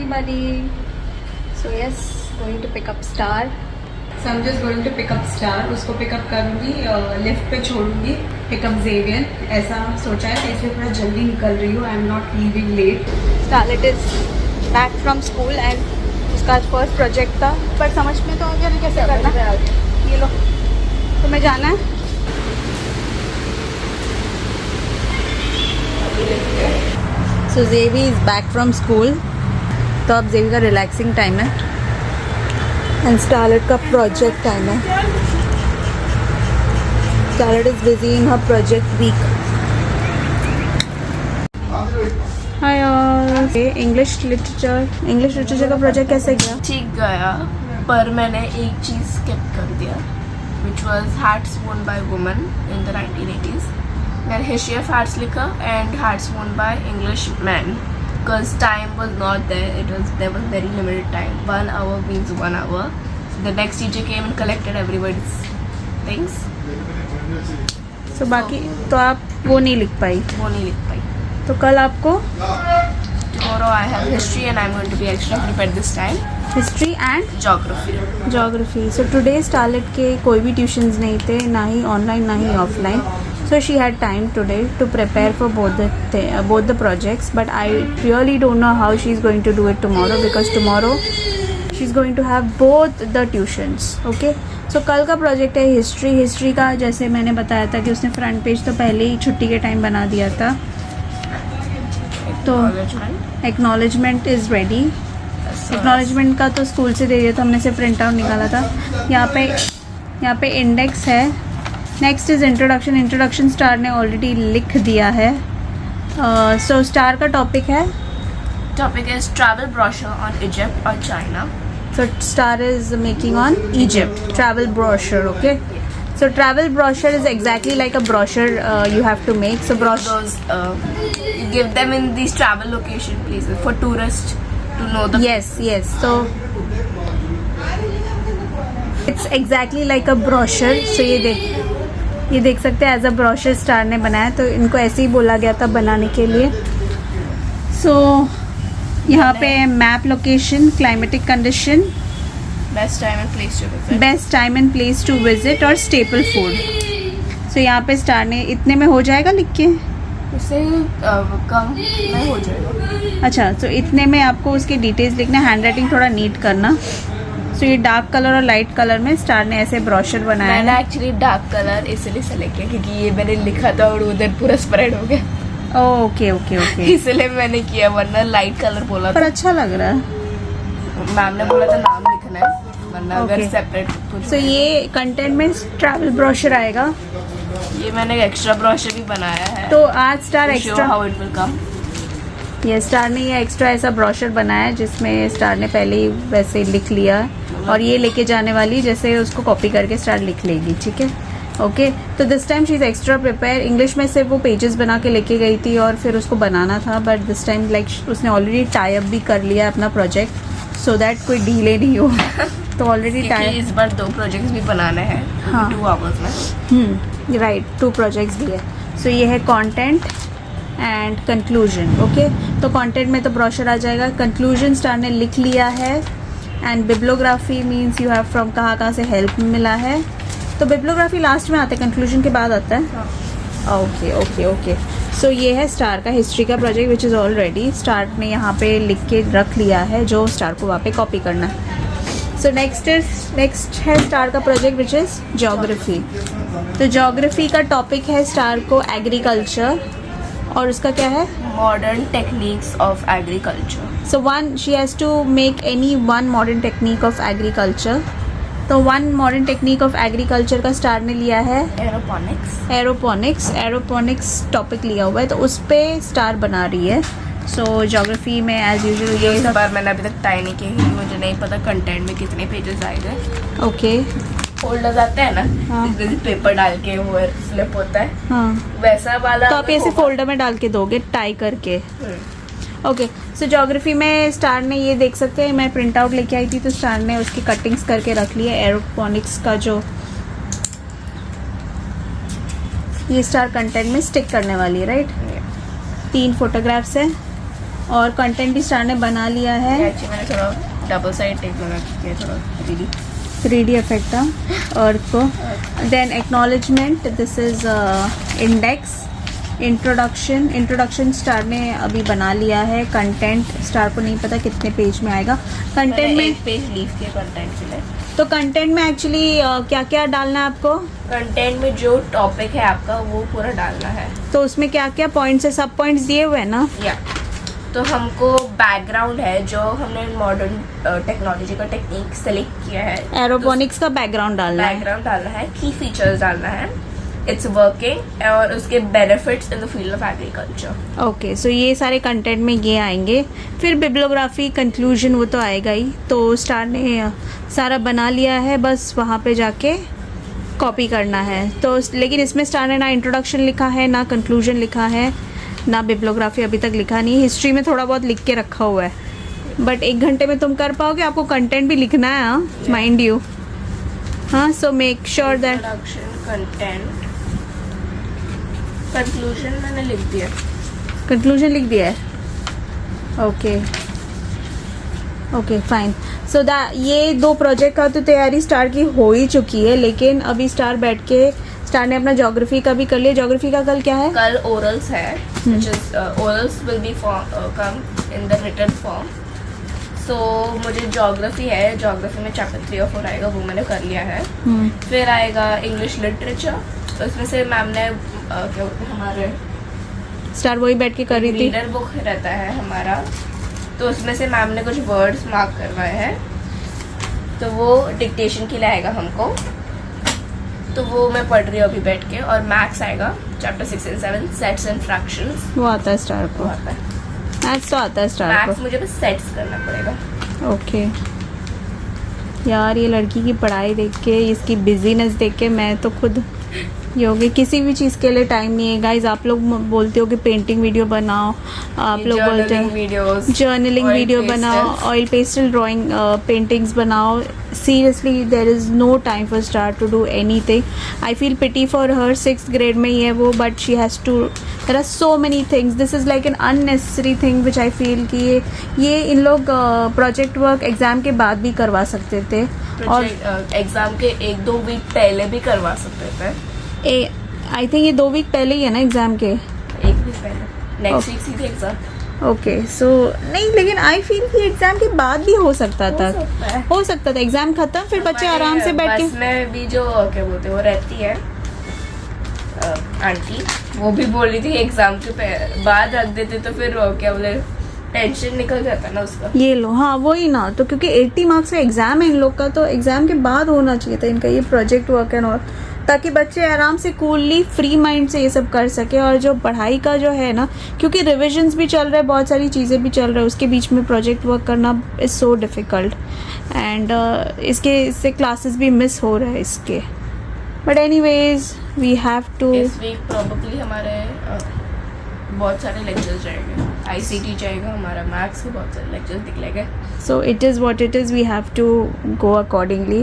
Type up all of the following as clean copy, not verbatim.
everybody. So yes, going to pick up Star. So I'm just going to pick up Star. उसको pickup करूँगी, lift पे छोड़ूंगी, pickup Xavier. ऐसा सोचा है, इसलिए थोड़ा जल्दी निकल रही हूँ. I am not leaving late. Starlett is back from school and उसका फर्स्ट प्रोजेक्ट था, पर समझ में तो आ गया कैसे करना. ये लो, तुम्हें जाना है. So Zavi is back from school. तो अब Zavi का रिलैक्सिंग टाइम है एंड Starlett का प्रोजेक्ट टाइम है. Starlett is busy in her project week. Hi all. English literature का प्रोजेक्ट कैसे गया? ठीक गया, पर मैंने एक चीज़ स्किप कर दिया, which was hats worn by women in the 1980s. मैंने history of hats लिखा and hats worn by English men. Because time was not there, there was very limited time. 1 hour means 1 hour. So the next teacher came and collected everybody's things. So बाकी तो आप वो नहीं लिख पाई. तो कल आपको? Tomorrow I have history and I'm going to be extra prepared this time. History and geography. So today Starlett के कोई भी ट्यूशन्स नहीं थे, ना ही ऑनलाइन ना ही offline. So she had time today to prepare for both the projects, but I really don't know how she's going to do it tomorrow, because tomorrow she's going to have both the tuitions. Okay, so कल का project है history का. जैसे मैंने बताया था कि उसने फ्रंट पेज तो पहले ही छुट्टी के टाइम बना दिया था. तो एक्नॉलेजमेंट इज़ रेडी. एक्नॉलेजमेंट का तो स्कूल से दे दिया था, हमने से प्रिंट आउट निकाला था. यहाँ पे इंडेक्स है. नेक्स्ट इज़ इंट्रोडक्शन स्टार ने ऑलरेडी लिख दिया है. सो स्टार का topic is travel brochure on Egypt or China. So Star is making on Egypt travel brochure. Okay, so travel brochure is exactly like a brochure you have to make. So those you give them in these travel location places for tourists to know the yes. So it's exactly like a brochure. So ये देख सकते हैं as a brochure star ने बनाया, तो इनको ऐसे ही बोला गया था बनाने के लिए. सो यहाँ पे map, location, climatic condition, best time and place to visit और स्टेपल फूड. सो यहाँ पे स्टार ने इतने में हो जाएगा लिख के, उससे कम में हो जाएगा. अच्छा, तो इतने में आपको उसके डिटेल्स लिखना, हैंड राइटिंग थोड़ा नीट करना. सो ये डार्क कलर और लाइट कलर में स्टार ने ऐसे ब्रोशर बनाया. मैंने एक्चुअली डार्क कलर इसलिए सेलेक्ट किया क्योंकि ये मैंने लिखा था और उधर पूरा स्प्रेड हो गया. ओके इसलिए मैंने किया, वरना लाइट कलर बोला पर अच्छा लग रहा है. मैम ने बोला था नाम लिखना है, वरना अगर सेपरेट कुछ. सो ये कंटेंट में ट्रैवल ब्रोशर आएगा. ये मैंने एक्स्ट्रा ब्रोशर भी बनाया है, तो आज star extra how it will come. ये स्टार ने ये एक्स्ट्रा ऐसा ब्रोशर बनाया है जिसमें स्टार ने पहले ही वैसे लिख लिया, और ये लेके जाने वाली जैसे उसको कॉपी करके स्टार लिख लेगी. ठीक है, ओके. तो this time she is extra prepare. English में सिर्फ वो पेजेस बना के लेके गई थी और फिर उसको बनाना था, बट दिस टाइम लाइक उसने ऑलरेडी टाई अप भी कर लिया अपना प्रोजेक्ट, सो दैट कोई डीले नहीं हो. तो ऑलरेडी टाई, इस बार 2 प्रोजेक्ट्स भी बनाने हैं. हाँ, 2 आवर्स में. राइट, 2 प्रोजेक्ट्स दिए. सो ये है कॉन्टेंट एंड कंक्लूजन. ओके, तो कंटेंट में तो ब्रोशर आ जाएगा. कंक्लूजन स्टार ने लिख लिया है. And bibliography means you have from कहाँ से हेल्प मिला है. तो बिब्लियोग्राफी लास्ट में आता है, कंक्लूजन के बाद आता है. ओके. सो ये है स्टार का हिस्ट्री का project which is already star ने यहाँ पे लिख के रख लिया है, जो स्टार को वहाँ पे कॉपी करना है. सो नेक्स्ट है स्टार का प्रोजेक्ट विच इज़ ज्योग्राफी. तो ज्योग्राफी का टॉपिक है स्टार को एग्रीकल्चर, और उसका क्या है, modern techniques of agriculture. So she has to make any one modern technique of agriculture. तो 1 मॉडर्न टेक्निक ऑफ एग्रीकल्चर का स्टार ने लिया है एरोपोनिक्स टॉपिक लिया हुआ है, तो उस पर स्टार बना रही है. सो ज्योग्राफी में एज यूजुअल इस बार मैंने अभी तक टाई नहीं की, मुझे नहीं पता कंटेंट में कितने पेजेस आएंगे. ओके, फोल्डर्स आते हैं ना, हाँ. पेपर डाल के वो फ्लिप होता है, हाँ, वैसा वाला. तो आप ऐसे फोल्डर में डाल के दोगे टाई करके. ओके. सो ज्योग्राफी में स्टार ने ये देख सकते हैं, मैं प्रिंट आउट लेके आई थी तो स्टार ने उसकी कटिंग्स करके रख ली है. एरोपोनिक्स का जो ये स्टार कंटेंट में स्टिक करने वाली है, राइट. 3 फोटोग्राफ्स हैं. और कंटेंट भी स्टार ने बना लिया है। एक्चुअली मैंने थोड़ा डबल साइड टेप लगा के थोड़ा 3D इफेक्ट था और को then acknowledgement, this is index, introduction Star ने अभी बना लिया है। कंटेंट स्टार को नहीं पता कितने पेज में आएगा। कंटेंट में एक पेज लीव के कंटेंट के लिए। तो कंटेंट में एक्चुअली क्या क्या डालना है आपको? कंटेंट में जो टॉपिक है आपका वो पूरा डालना है। तो उसमें क्या क्या पॉइंट्स है? सब पॉइंट्स दिए हुए हैं ना? या तो हमको बैकग्राउंड है जो हमने मॉडर्न टेक्नोलॉजी का टेक्निक सेलेक्ट किया है, एरोपोनिक्स का बैकग्राउंड डालना है। बैकग्राउंड डालना है, की फीचर्स डालना है, इट्स वर्किंग और उसके benefits in the field of agriculture. Okay, so ये सारे कंटेंट में ये आएंगे। फिर बिब्लियोग्राफी, कंक्लूजन वो तो आएगा ही। तो स्टार ने सारा बना लिया है, बस वहाँ पे जाके कॉपी करना है। तो लेकिन इसमें स्टार ने ना इंट्रोडक्शन लिखा है, ना कंक्लूजन लिखा है, ना बिब्लियोग्राफी अभी तक लिखा नहीं। हिस्ट्री में थोड़ा बहुत लिख के रखा हुआ है, बट 1 घंटे में तुम कर पाओगे? आपको कंटेंट भी लिखना है, हाँ, माइंड यू। हाँ, so make sure that content, conclusion मैंने लिख दिया। कंक्लूजन लिख दिया है। Okay okay fine. सो ये 2 प्रोजेक्ट का तो तैयारी स्टार की हो ही चुकी है, लेकिन अभी स्टार बैठ के स्टार ने अपना ज्योग्राफी का भी कर लिया। ज्योग्राफी का कल क्या है? कल ओरल्स है, which is orals will be come in the written form. So मुझे ज्योग्राफी है, ज्योग्राफी में चैप्टर 3 और 4 आएगा, वो मैंने कर लिया है। फिर आएगा इंग्लिश लिटरेचर, उसमें से मैम ने क्या बोलते हैं हमारे स्टार वही बैठ के कर रही थी। रीडर बुक रहता है हमारा, तो उसमें से मैम ने कुछ वर्ड्स मार्क करवाए हैं, तो वो डिक्टेशन के लिए आएगा हमको, तो वो मैं पढ़ रही हूँ अभी बैठ के। और मैथ्स आएगा chapter 6 and 7, sets and fractions, वो आता है स्टार को। आता है मैथ्स तो आता है स्टार को। मैथ्स, मुझे बस सेट्स करना पड़ेगा। ओके यार, ये लड़की की पढ़ाई देख के, इसकी बिजीनेस देख के मैं तो खुद ये हो गई। किसी भी चीज़ के लिए टाइम नहीं है गाइज। आप लोग बोलते हो कि पेंटिंग वीडियो बनाओ, आप लोग बोलते हैं जर्नलिंग वीडियो बनाओ, ऑयल पेस्टल ड्राइंग पेंटिंग्स बनाओ। Seriously there is no time for Star to do anything. I feel pity for her, 6th grade में ही है वो, but she has to, there are so many things. This is like an unnecessary thing which I feel कि ये इन लोग project work exam के बाद भी करवा सकते थे, और एग्जाम के 1-2 वीक पहले भी करवा सकते थे। आई थिंक ये 2 वीक पहले ही है ना एग्जाम के, 1 वीक पहले, नेक्स्ट वीक सीधे एग्जाम। ओके सो नहीं, लेकिन आई फील कि एग्जाम के बाद भी हो सकता था, एग्जाम खत्म फिर बच्चे आराम से बैठ के। बस में भी जो क्या बोलते हैं वो रहती है आंटी, वो भी बोल रही थी एग्जाम के बाद रख देते तो फिर क्या बोले टेंशन निकल जाता ना उसका। ये लो, हाँ वही ना, तो क्योंकि 80 मार्क्स का एग्जाम है इन लोग का, तो एग्जाम के बाद होना चाहिए था इनका ये प्रोजेक्ट वर्क एंड ऑल, ताकि बच्चे आराम से कूलली फ्री माइंड से ये सब कर सके। और जो पढ़ाई का जो है ना, क्योंकि रिविजन्स भी चल रहे हैं, बहुत सारी चीज़ें भी चल रही है, उसके बीच में प्रोजेक्ट वर्क करना इज़ सो डिफ़िकल्ट, एंड इससे क्लासेस भी मिस हो रहे हैं इसके। But anyways we have to, इस वीक प्रोबेबली हमारे बहुत सारे लेक्चर्स जाएंगे, ICT जाएगा हमारा, मैथ्स के बहुत सारे लेक्चर्स निकलेंगे। so it is what it is, we have to go accordingly,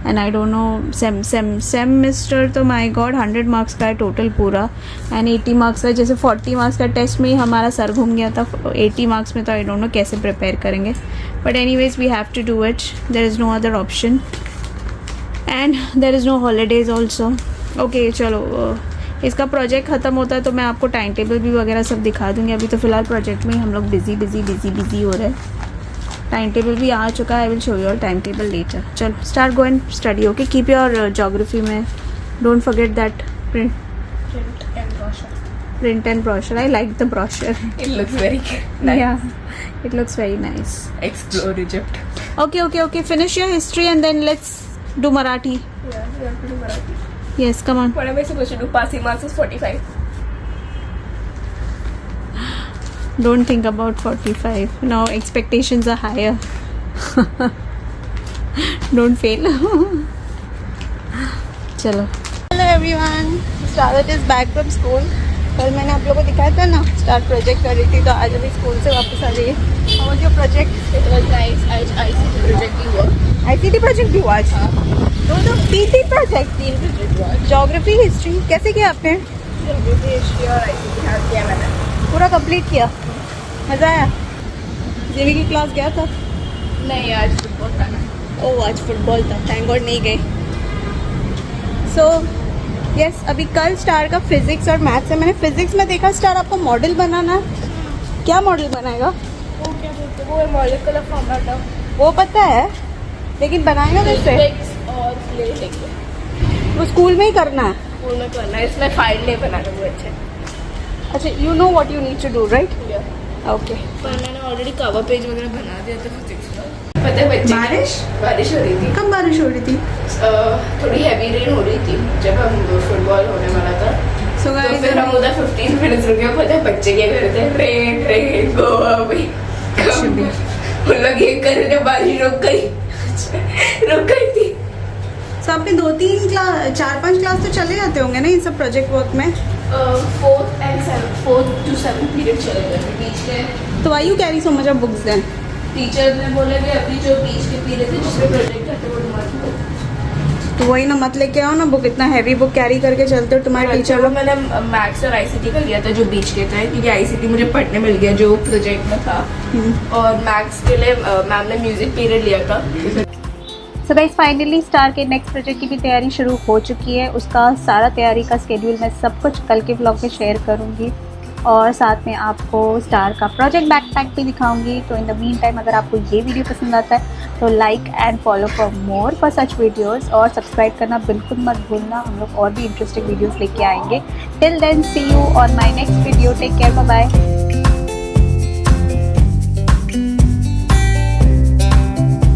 and I don't know semester तो my god 100 मार्क्स का है टोटल पूरा, and 80 मार्क्स का, जैसे 40 मार्क्स का टेस्ट में ही हमारा सर घूम गया था, 80 मार्क्स में तो आई डोंट नो कैसे प्रिपेयर करेंगे, but anyways we have to do it, there is no other option, and there is no holidays also. Okay चलो, इसका प्रोजेक्ट ख़त्म होता है तो मैं आपको टाइम टेबल भी वगैरह सब दिखा दूँगी। अभी तो फ़िलहाल प्रोजेक्ट में ही हम लोग बिजी हो रहे हैं। टाइम टेबल भी आ चुका है, I will show your time table letter. चलो start, go and study, okay, keep your geography में, don't forget that print and brochure. I like the brochure, It looks very nice. yeah, it looks very nice. Explore Egypt. Okay, finish your history and then let's do Marathi. Yeah, we have to do Marathi. Yes, come on. What am I supposed to do? Passing marks is 45. Don't think about 45. Now expectations are higher. Don't fail. चलो. Hello everyone. Starlett is back from school. कल मैंने आप लोगों को दिखाया था ना, star project कर रही थी, तो आज अभी स्कूल से वापस आ रही है। How was your project? It was nice. ICT project भी हुआ. ICT प्रोजेक्ट भी हुआ आज? तो 3 प्रोजेक्ट, 3 project हुआ. ज्योग्राफी, हिस्ट्री कैसे किया आपने? Geography, history और ICT हाँ किया मैंने. पूरा कंप्लीट किया, मज़ा आया? जेवी की क्लास गया था? नहीं, आज फुटबॉल था ना। ओह आज फुटबॉल था, थैंक गॉड नहीं गए। सो यस, अभी कल स्टार का फिजिक्स और मैथ्स है। मैंने फिजिक्स में देखा स्टार आपको मॉडल बनाना है। क्या मॉडल बनाएगा? वो क्या बोलते हैं, वो मॉलिक्यूलर फॉर्मूला वो पता है, लेकिन बनाएगा कैसे? और प्ले लेके वो स्कूल में ही करना है। स्कूल में करना है, इसमें फाइल नहीं बनाना वो अच्छे। अच्छा, you know what you need to do right? Okay. पर मैंने ऑलरेडी कवर पेज वगैरह बना दिया था फिजिक्स का। पता है बच्चे बारिश हो रही थी। कब बारिश हो रही थी? थोड़ी हैवी रेन हो रही थी जब हम फुटबॉल होने वाला था। So तो फिर हम उधर 15 मिनट्स रुके। पता है बच्चे क्या कर रहे थे, रेन गो अवे। उन लोग ये कर रहे थे, बारिश रुक गई थी। सो आपके 2-3 क्लास 4-5 क्लास तो चले जाते होंगे ना इन सब प्रोजेक्ट वर्क में? 4th to 7th पीरियड चले गए बीच के। तो why you carry so much of books then? Teacher ने बोला कि अभी जो बीच के पीरियड थे जिसमें प्रोजेक्ट करते वो मत लो। तो वही ना, मत लेके आओ ना बुक। इतना हैवी बुक कैरी करके चलते हो तुम्हारे टीचर चलो लोग। मैंने मैथ्स और आईसीटी का लिया था जो बीच के थे, क्योंकि आईसीटी मुझे पढ़ने मिल गया जो प्रोजेक्ट में था। और मैथ्स के लिए मैम ने म्यूजिक पीरियड लिया था। सो गाइस, फाइनली स्टार के नेक्स्ट प्रोजेक्ट की भी तैयारी शुरू हो चुकी है। उसका सारा तैयारी का स्केड्यूल मैं सब कुछ कल के ब्लॉग में शेयर करूँगी और साथ में आपको स्टार का प्रोजेक्ट बैकपैक भी दिखाऊंगी। तो इन द मीन टाइम अगर आपको ये वीडियो पसंद आता है तो like and follow for more for such videos और सब्सक्राइब करना बिल्कुल मत भूलना। हम लोग और भी इंटरेस्टिंग वीडियोस लेके आएंगे। Till then see you on my next video. Take care, bye bye.